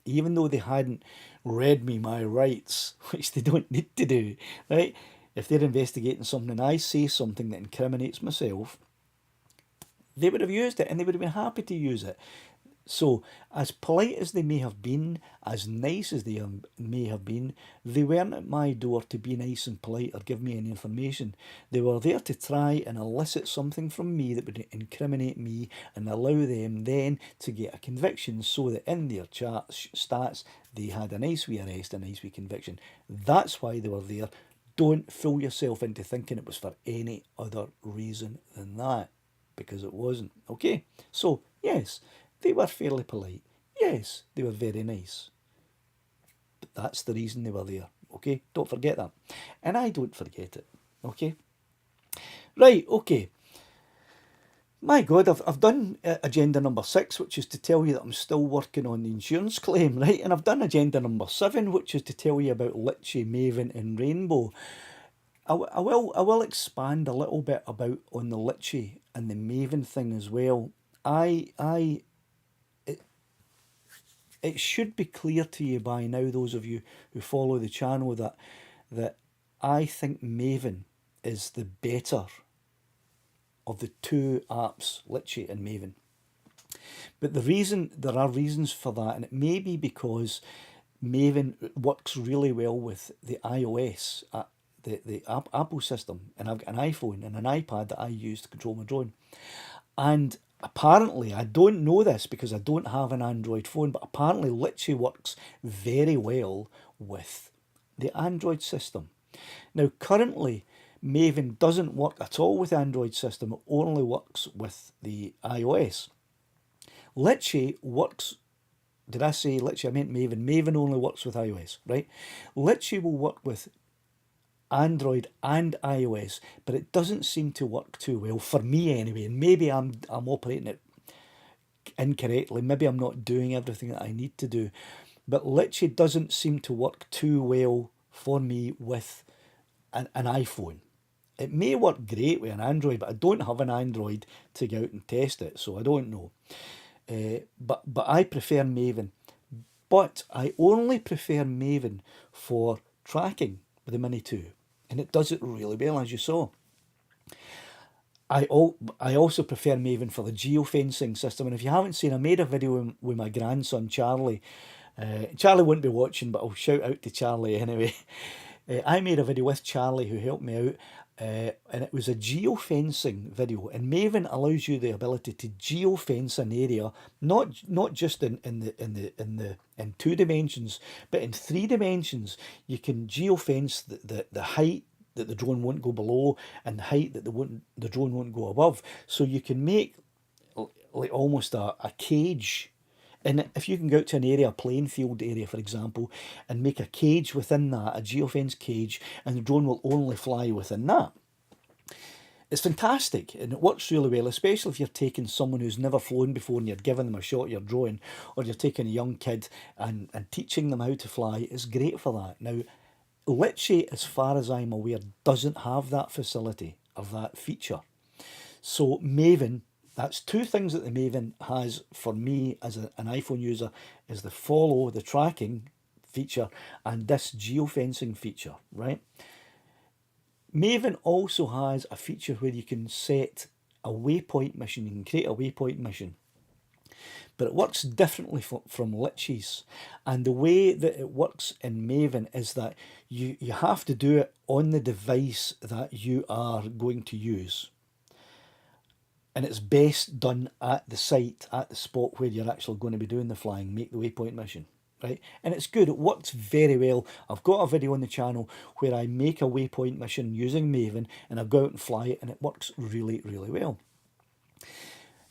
Even though they hadn't read me my rights, which they don't need to do, right? If they're investigating something and I say something that incriminates myself, they would have used it and they would have been happy to use it. So, as polite as they may have been, as nice as they may have been, they weren't at my door to be nice and polite or give me any information. They were there to try and elicit something from me that would incriminate me and allow them then to get a conviction, so that in their stats they had a nice wee arrest, a nice wee conviction. That's why they were there. Don't fool yourself into thinking it was for any other reason than that, because it wasn't. Okay? So, yes, they were fairly polite. Yes, they were very nice. That's the reason they were there. Okay, don't forget that. And I don't forget it. Okay. Right, okay. My God, I've done agenda number 6, which is to tell you that I'm still working on the insurance claim, right? And I've done agenda number 7, which is to tell you about Litchi, Maven and Rainbow. I will expand a little bit about on the Litchi and the Maven thing as well. It should be clear to you by now, those of you who follow the channel, that I think Maven is the better of the two apps, Litchi and Maven. But there are reasons for that, and it may be because Maven works really well with the iOS, the Apple system, and I've got an iPhone and an iPad that I use to control my drone. And apparently, I don't know this because I don't have an Android phone, but apparently Litchi works very well with the Android system. Now, currently, Maven doesn't work at all with the Android system. It only works with the iOS. Litchi works... Did I say Litchi? I meant Maven. Maven only works with iOS, right? Litchi will work with Android and iOS, but it doesn't seem to work too well, for me anyway. And maybe I'm operating it incorrectly. Maybe I'm not doing everything that I need to do. But Litchi doesn't seem to work too well for me with an iPhone. It may work great with an Android, but I don't have an Android to go out and test it, so I don't know. But I prefer Maven. But I only prefer Maven for tracking with the Mini 2. And it does it really well, as you saw. I also prefer Maven for the geofencing system. And if you haven't seen, I made a video with my grandson, Charlie. Charlie won't be watching, but I'll shout out to Charlie anyway. I made a video with Charlie, who helped me out. And it was a geofencing video, and Maven allows you the ability to geofence an area, not just in 2 dimensions, but in 3 dimensions. You can geofence the height that the drone won't go below and the height that the drone won't go above. So you can make like almost a cage. And if you can go out to an area, a playing field area, for example, and make a cage within that, a geofence cage, and the drone will only fly within that. It's fantastic, and it works really well, especially if you're taking someone who's never flown before and you're giving them a shot of your drone, or you're taking a young kid and teaching them how to fly. It's great for that. Now, Litchi, as far as I'm aware, doesn't have that facility or that feature. So Maven... That's 2 things that the Maven has for me as an iPhone user, is the tracking feature and this geofencing feature, right? Maven also has a feature where you can set a waypoint mission. You can create a waypoint mission. But it works differently from Litchi's. And the way that it works in Maven is that you have to do it on the device that you are going to use. And it's best done at the site, at the spot where you're actually going to be doing the flying, make the waypoint mission, right? And it's good, it works very well. I've got a video on the channel where I make a waypoint mission using Maven, and I go out and fly it, and it works really, really well.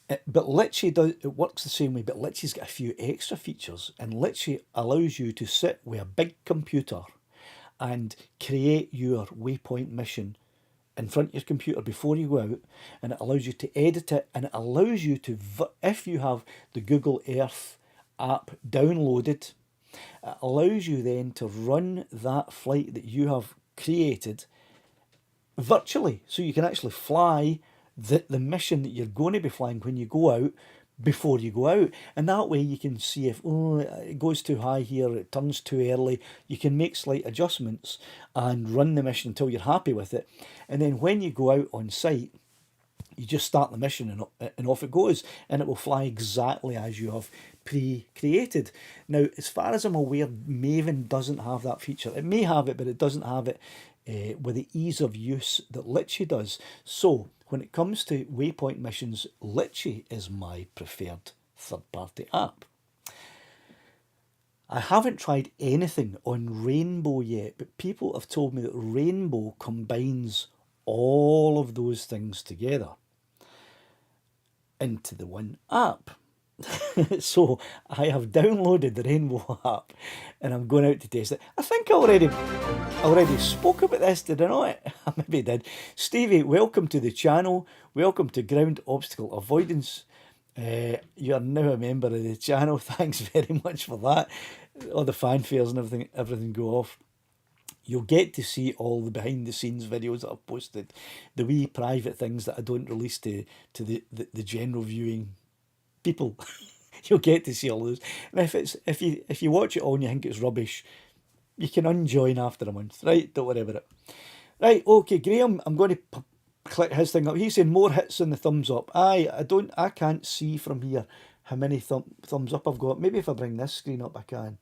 But Litchi it works the same way, but Litchi's got a few extra features, and Litchi allows you to sit with a big computer and create your waypoint mission in front of your computer before you go out, and it allows you to edit it, and it allows you to, if you have the Google Earth app downloaded, it allows you then to run that flight that you have created virtually, so you can actually fly the mission that you're going to be flying when you go out before you go out. And that way you can see if it goes too high here, it turns too early. You can make slight adjustments and run the mission until you're happy with it. And then when you go out on site, you just start the mission and off it goes, and it will fly exactly as you have pre-created. Now, as far as I'm aware, Maven doesn't have that feature. It may have it, but it doesn't have it with the ease of use that Litchi does. So when it comes to waypoint missions, Litchi is my preferred third-party app. I haven't tried anything on Rainbow yet, but people have told me that Rainbow combines all of those things together into the one app. So I have downloaded the Rainbow app and I'm going out to test it. I think I already spoke about this, did I not? I maybe did. Stevie, welcome to the channel. Welcome to Ground Obstacle Avoidance. You are now a member of the channel. Thanks very much for that. All the fanfares and everything go off. You'll get to see all the behind the scenes videos that I've posted, the wee private things that I don't release to the general viewing people. You'll get to see all those. And if you watch it all and you think it's rubbish, you can unjoin after a month, right? Don't worry about it. Right, okay, Graham, I'm going to click his thing up. He's saying more hits than the thumbs up. I can't see from here how many thumbs up I've got. Maybe if I bring this screen up, I can.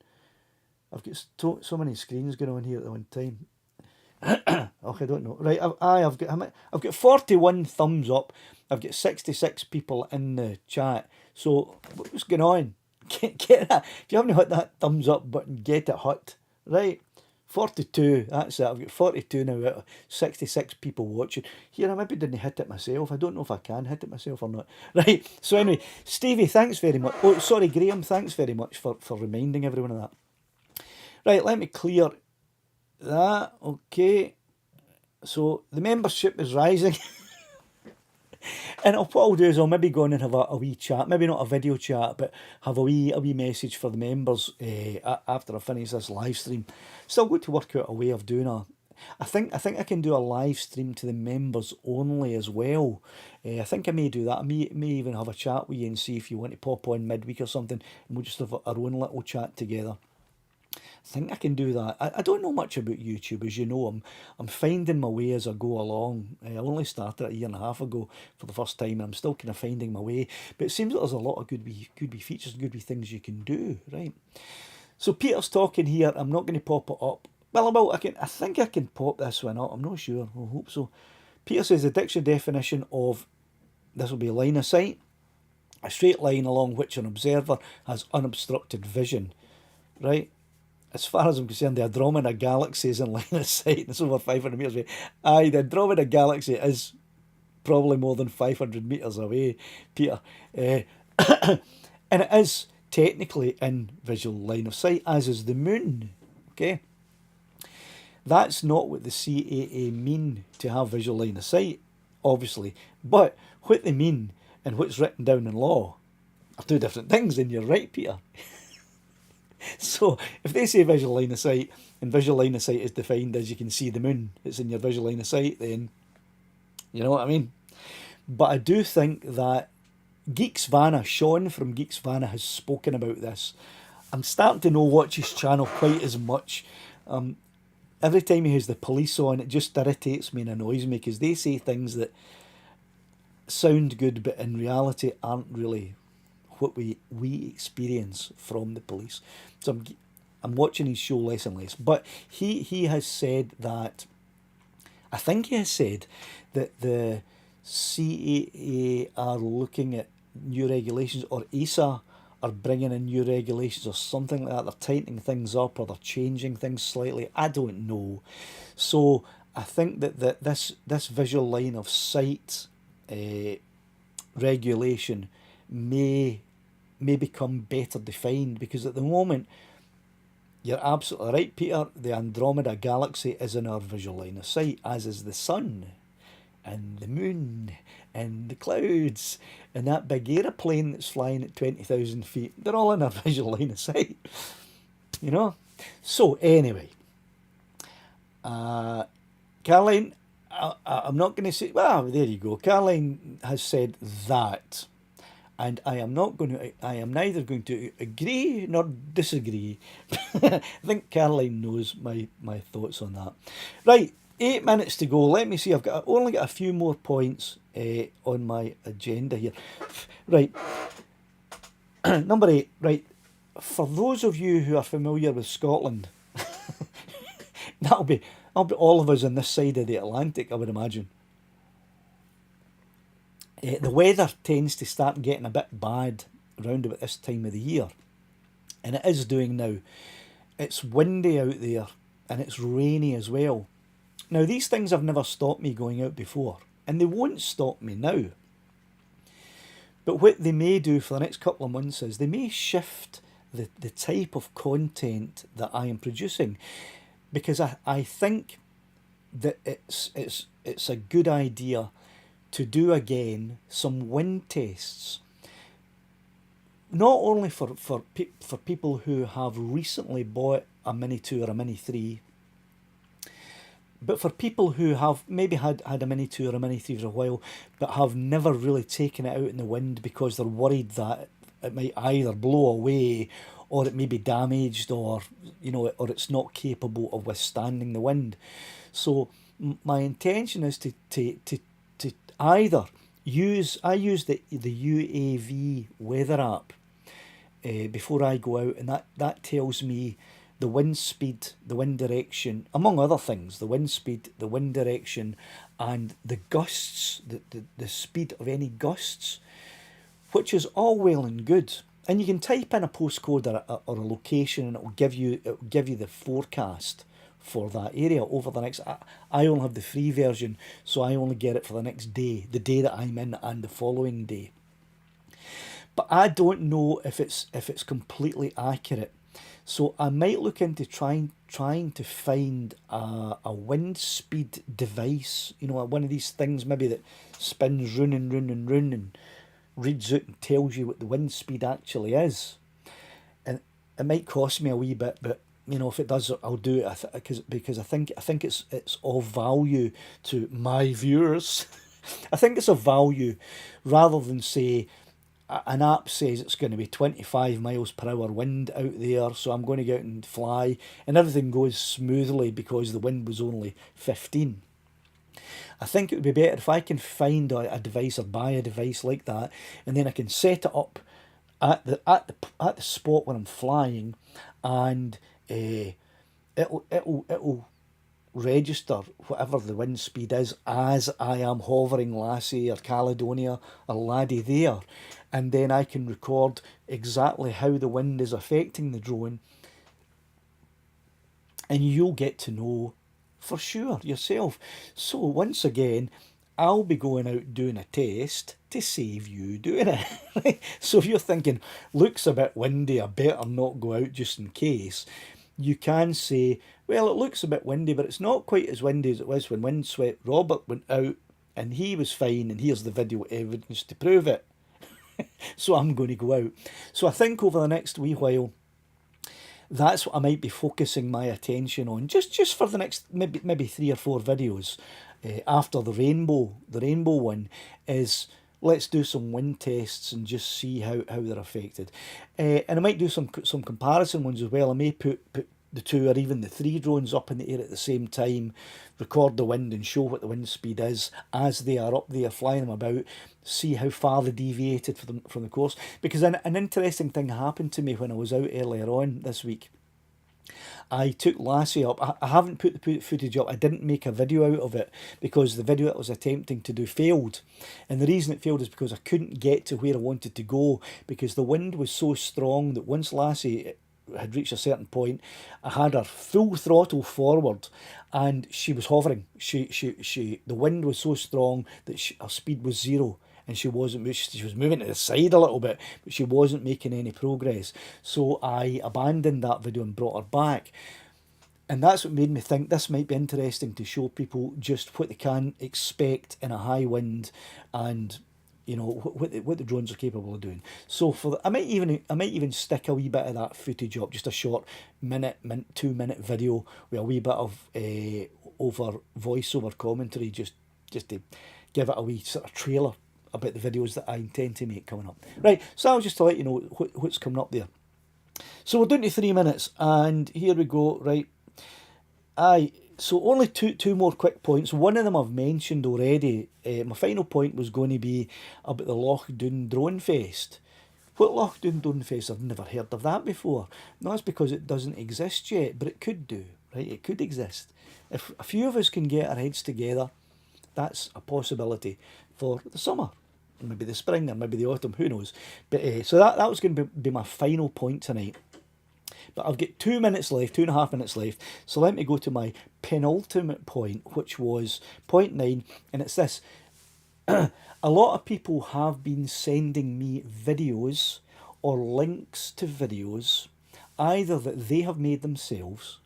I've got so many screens going on here at the one time. Okay, I don't know. Right, I've got 41 thumbs up. I've got 66 people in the chat. So what's going on? Get that. If you haven't hit that thumbs up button, get it hot. Right, 42. That's it. I've got 42 now out of 66 people watching. Here, I maybe didn't hit it myself. I don't know if I can hit it myself or not. Right. So anyway, Stevie, thanks very much. Oh, sorry, Graham. Thanks very much for reminding everyone of that. Right, let me clear that. Okay. So the membership is rising. And what I'll do is I'll maybe go on and have a wee chat, maybe not a video chat, but have a wee message for the members after I finish this live stream. Still got to work out a way of doing I think I can do a live stream to the members only as well. I think I may do that. I may even have a chat with you and see if you want to pop on midweek or something, and we'll just have our own little chat together. I think I can do that. I don't know much about YouTube, as you know. I'm finding my way as I go along. I only started a year and a half ago for the first time, and I'm still kind of finding my way. But it seems that there's a lot of good wee features, good wee things you can do, right? So Peter's talking here. I'm not going to pop it up. Well, I think I can pop this one up. I'm not sure. I hope so. Peter says the dictionary definition of this will be line of sight, a straight line along which an observer has unobstructed vision, right? As far as I'm concerned, the Andromeda Galaxy is in line of sight. It's over 500 metres away. Aye, the Andromeda Galaxy is probably more than 500 metres away, Peter. And it is technically in visual line of sight, as is the moon. Okay? That's not what the CAA mean to have visual line of sight, obviously. But what they mean and what's written down in law are two different things, and you're right, Peter. So if they say visual line of sight, and visual line of sight is defined as you can see the moon, it's in your visual line of sight, then you know what I mean. But I do think that Sean from Geeksvana has spoken about this. I'm starting to watch his channel quite as much. Every time he has the police on, it just irritates me and annoys me, because they say things that sound good but in reality aren't really what we experience from the police. So I'm watching his show less and less. But he has said that, I think he has said that the CAA are looking at new regulations, or ESA are bringing in new regulations or something like that. They're tightening things up, or they're changing things slightly. I don't know. So I think that this visual line of sight regulation may become better defined, because at the moment, you're absolutely right, Peter, the Andromeda Galaxy is in our visual line of sight, as is the sun and the moon and the clouds and that big aeroplane that's flying at 20,000 feet. They're all in our visual line of sight, you know. So anyway, Caroline, I'm not going to say, well, there you go. Caroline has said that. And I am neither going to agree nor disagree. I think Caroline knows my thoughts on that. Right, 8 minutes to go. Let me see. I've only got a few more points on my agenda here. Right, number 8. Right, for those of you who are familiar with Scotland, that'll be all of us on this side of the Atlantic, I would imagine. The weather tends to start getting a bit bad around about this time of the year. And it is doing now. It's windy out there, and it's rainy as well. Now, these things have never stopped me going out before, and they won't stop me now. But what they may do for the next couple of months is they may shift the type of content that I am producing, because I think that it's a good idea to do again some wind tests, not only for people who have recently bought a Mini 2 or a Mini 3, but for people who have maybe had a Mini 2 or a Mini 3 for a while, but have never really taken it out in the wind because they're worried that it might either blow away, or it may be damaged, or or it's not capable of withstanding the wind. So my intention is to either use the UAV weather app before I go out, and that tells me the wind speed, the wind direction, among other things, the wind speed, the wind direction, and the gusts, the speed of any gusts, which is all well and good. And you can type in a postcode or a location, and it will give you the forecast for that area over the next. I only have the free version, so I only get it for the next day, the day that I'm in, and the following day. But I don't know if it's completely accurate. So I might look into trying to find a wind speed device, one of these things maybe that spins round and reads out and tells you what the wind speed actually is. And it might cost me a wee bit, but if it does, I'll do it because I think it's of value to my viewers. I think it's of value rather than say an app says it's going to be 25 miles per hour wind out there, so I'm going to go out and fly, and everything goes smoothly because the wind was only 15. I think it would be better if I can find a device or buy a device like that, and then I can set it up at the spot where I'm flying, and it'll register whatever the wind speed is as I am hovering Lassie or Caledonia or Laddie there, and then I can record exactly how the wind is affecting the drone, and you'll get to know for sure yourself. So once again, I'll be going out doing a test to save you doing it. So if you're thinking, looks a bit windy, I better not go out just in case, you can say, well, it looks a bit windy, but it's not quite as windy as it was when Windswept Robert went out and he was fine, and here's the video evidence to prove it. So I'm going to go out. So I think over the next wee while, that's what I might be focusing my attention on, just for the next maybe 3 or 4 videos after the rainbow one, is let's do some wind tests and just see how they're affected. And I might do some comparison ones as well. I may put the 2 or even the 3 drones up in the air at the same time, record the wind and show what the wind speed is as they are up there flying them about, see how far they deviated from the course. Because an interesting thing happened to me when I was out earlier on this week. I took Lassie up. I haven't put the footage up. I didn't make a video out of it because the video that I was attempting to do failed. And the reason it failed is because I couldn't get to where I wanted to go, because the wind was so strong that once Lassie had reached a certain point, I had her full throttle forward and she was hovering. The wind was so strong that her speed was 0. And she was moving to the side a little bit, but she wasn't making any progress. So I abandoned that video and brought her back. And that's what made me think this might be interesting to show people just what they can expect in a high wind, and what the drones are capable of doing. So I might even stick a wee bit of that footage up, just a short 2-minute video with a wee bit of voiceover commentary, just to give it a wee sort of trailer about the videos that I intend to make coming up. Right, so I'll just to let you know what's coming up there. So we're down to 3 minutes, and here we go. Right, so only two more quick points. One of them I've mentioned already. My final point was going to be about the Loch Doon Drone Fest. What Loch Doon Drone Fest? I've never heard of that before. No, that's because it doesn't exist yet, but it could do. Right, it could exist. If a few of us can get our heads together, that's a possibility for the summer, maybe the spring, or maybe the autumn, who knows. But so that was going to be my final point tonight. But I've got 2 minutes left, 2.5 minutes left. So let me go to my penultimate point, which was point 9, and it's this. A lot of people have been sending me videos or links to videos, either that they have made themselves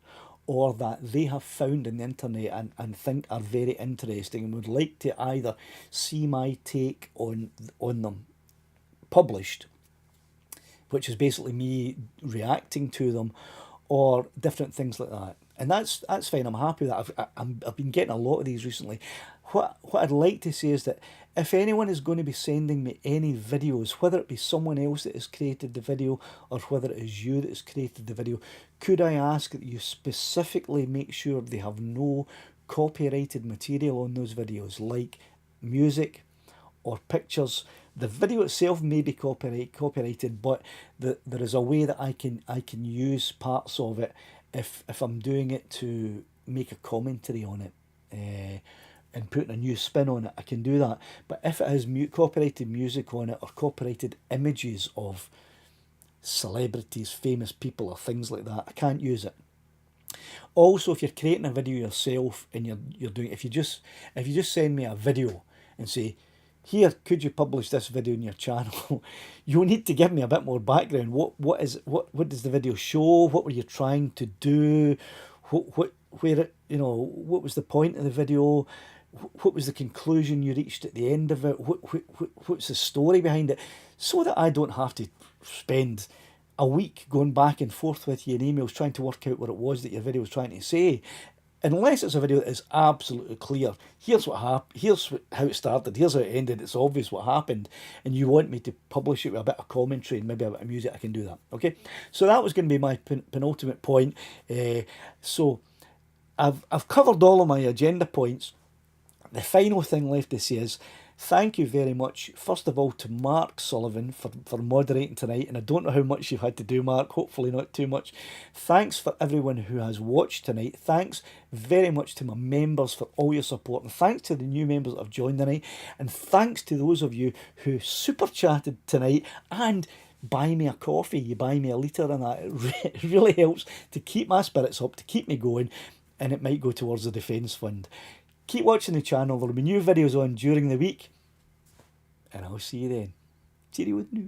or that they have found on the internet and think are very interesting and would like to either see my take on them published, which is basically me reacting to them, or different things like that. And that's fine. I'm happy with that. I've been getting a lot of these recently. What I'd like to say is that if anyone is going to be sending me any videos, whether it be someone else that has created the video or whether it is you that has created the video, could I ask that you specifically make sure they have no copyrighted material on those videos, like music or pictures. The video itself may be copyrighted, but there is a way that I can use parts of it if I'm doing it to make a commentary on it, and putting a new spin on it. I can do that. But if it has copyrighted music on it or copyrighted images of celebrities, famous people or things like that, I can't use it. Also, if you're creating a video yourself and you're doing, if you just send me a video and say, here, could you publish this video on your channel? You'll need to give me a bit more background. What does the video show? What were you trying to do? What was the point of the video? What was the conclusion you reached at the end of it? What's the story behind it? So that I don't have to spend a week going back and forth with you in emails trying to work out what it was that your video was trying to say. Unless it's a video that is absolutely clear. Here's what happened. Here's how it started. Here's how it ended. It's obvious what happened. And you want me to publish it with a bit of commentary and maybe a bit of music, I can do that. Okay? So that was going to be my penultimate point. So I've covered all of my agenda points. The final thing left to say is thank you very much, first of all, to Mark Sullivan for moderating tonight. And I don't know how much you've had to do, Mark. Hopefully not too much. Thanks for everyone who has watched tonight. Thanks very much to my members for all your support. And thanks to the new members that have joined tonight. And thanks to those of you who super chatted tonight and buy me a coffee. You buy me a litre and that. It really helps to keep my spirits up, to keep me going. And it might go towards the Defence Fund. Keep watching the channel. There will be new videos on during the week. And I'll see you then. Cheerio now.